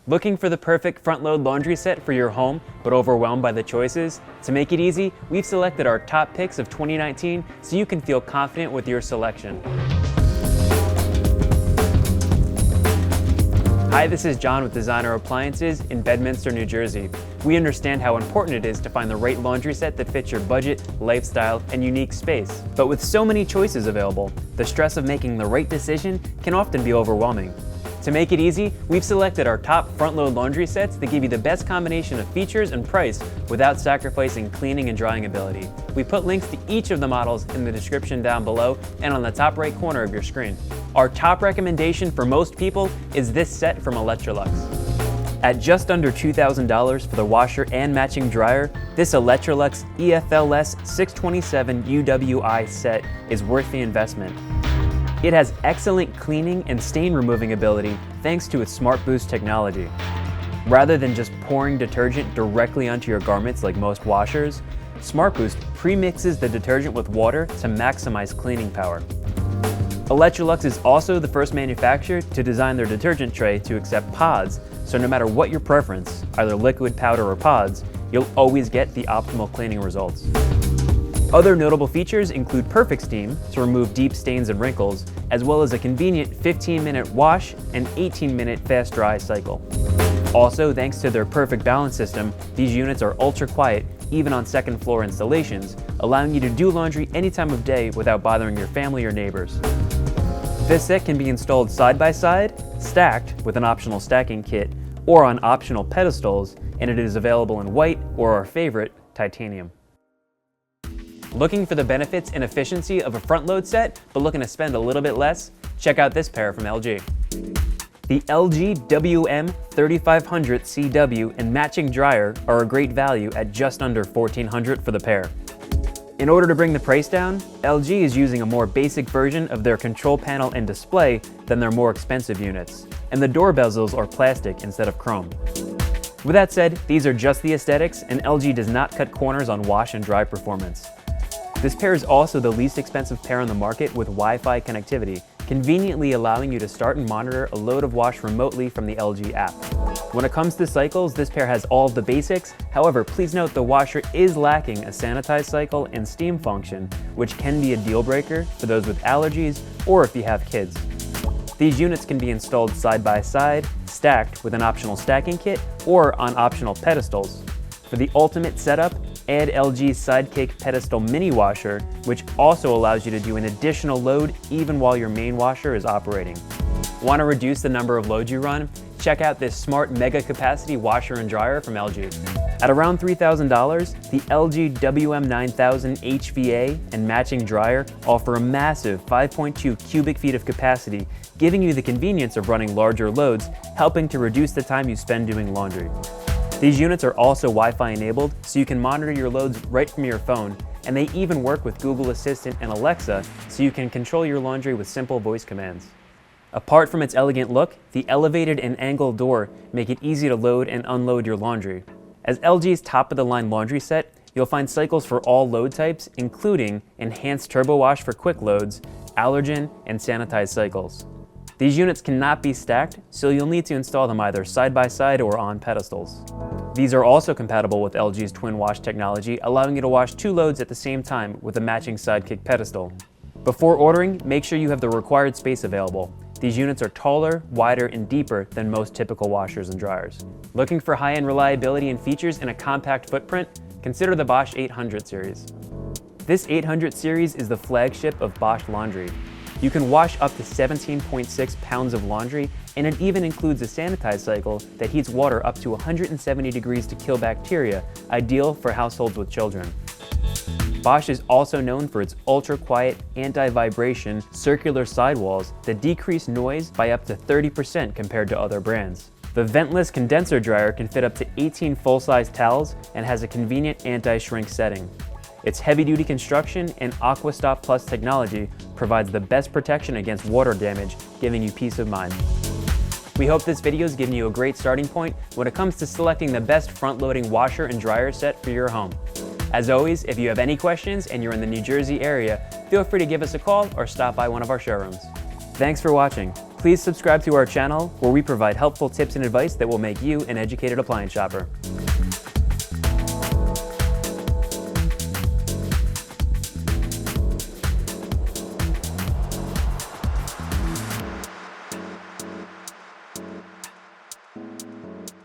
Looking for the perfect front-load laundry set for your home, but overwhelmed by the choices? To make it easy, we've selected our top picks of 2019 so you can feel confident with your selection. Hi, this is John with Designer Appliances in Bedminster, New Jersey. We understand how important it is to find the right laundry set that fits your budget, lifestyle, and unique space. But with so many choices available, the stress of making the right decision can often be overwhelming. To make it easy, we've selected our top front-load laundry sets that give you the best combination of features and price without sacrificing cleaning and drying ability. We put links to each of the models in the description down below and on the top right corner of your screen. Our top recommendation for most people is this set from Electrolux. At just under $2,000 for the washer and matching dryer, this Electrolux EFLS 627 UWI set is worth the investment. It has excellent cleaning and stain removing ability thanks to its Smart Boost technology. Rather than just pouring detergent directly onto your garments like most washers, Smart Boost pre-mixes the detergent with water to maximize cleaning power. Electrolux is also the first manufacturer to design their detergent tray to accept pods, so no matter what your preference, either liquid, powder, or pods, you'll always get the optimal cleaning results. Other notable features include perfect steam to remove deep stains and wrinkles, as well as a convenient 15-minute wash and 18-minute fast dry cycle. Also, thanks to their perfect balance system, these units are ultra quiet even on second floor installations, allowing you to do laundry any time of day without bothering your family or neighbors. This set can be installed side by side, stacked with an optional stacking kit, or on optional pedestals, and it is available in white or our favorite, titanium. Looking for the benefits and efficiency of a front-load set, but looking to spend a little bit less? Check out this pair from LG. The LG WM3500CW and matching dryer are a great value at just under $1,400 for the pair. In order to bring the price down, LG is using a more basic version of their control panel and display than their more expensive units, and the door bezels are plastic instead of chrome. With that said, these are just the aesthetics, and LG does not cut corners on wash and dry performance. This pair is also the least expensive pair on the market with Wi-Fi connectivity, conveniently allowing you to start and monitor a load of wash remotely from the LG app. When it comes to cycles, this pair has all of the basics. However, please note the washer is lacking a sanitize cycle and steam function, which can be a deal breaker for those with allergies or if you have kids. These units can be installed side by side, stacked with an optional stacking kit, or on optional pedestals. For the ultimate setup, add LG's Sidekick Pedestal Mini Washer, which also allows you to do an additional load even while your main washer is operating. Want to reduce the number of loads you run? Check out this smart mega capacity washer and dryer from LG. At around $3,000, the LG WM9000 HVA and matching dryer offer a massive 5.2 cubic feet of capacity, giving you the convenience of running larger loads, helping to reduce the time you spend doing laundry. These units are also Wi-Fi enabled, so you can monitor your loads right from your phone, and they even work with Google Assistant and Alexa, so you can control your laundry with simple voice commands. Apart from its elegant look, the elevated and angled door make it easy to load and unload your laundry. As LG's top-of-the-line laundry set, you'll find cycles for all load types, including enhanced turbo wash for quick loads, allergen, and sanitized cycles. These units cannot be stacked, so you'll need to install them either side by side or on pedestals. These are also compatible with LG's twin wash technology, allowing you to wash two loads at the same time with a matching Sidekick pedestal. Before ordering, make sure you have the required space available. These units are taller, wider, and deeper than most typical washers and dryers. Looking for high-end reliability and features in a compact footprint? Consider the Bosch 800 series. This 800 series is the flagship of Bosch laundry. You can wash up to 17.6 pounds of laundry, and it even includes a sanitize cycle that heats water up to 170 degrees to kill bacteria, ideal for households with children. Bosch is also known for its ultra-quiet, anti-vibration, circular sidewalls that decrease noise by up to 30% compared to other brands. The ventless condenser dryer can fit up to 18 full-size towels and has a convenient anti-shrink setting. Its heavy-duty construction and AquaStop Plus technology provides the best protection against water damage, giving you peace of mind. We hope this video has given you a great starting point when it comes to selecting the best front-loading washer and dryer set for your home. As always, if you have any questions and you're in the New Jersey area, feel free to give us a call or stop by one of our showrooms. Thanks for watching. Please subscribe to our channel where we provide helpful tips and advice that will make you an educated appliance shopper.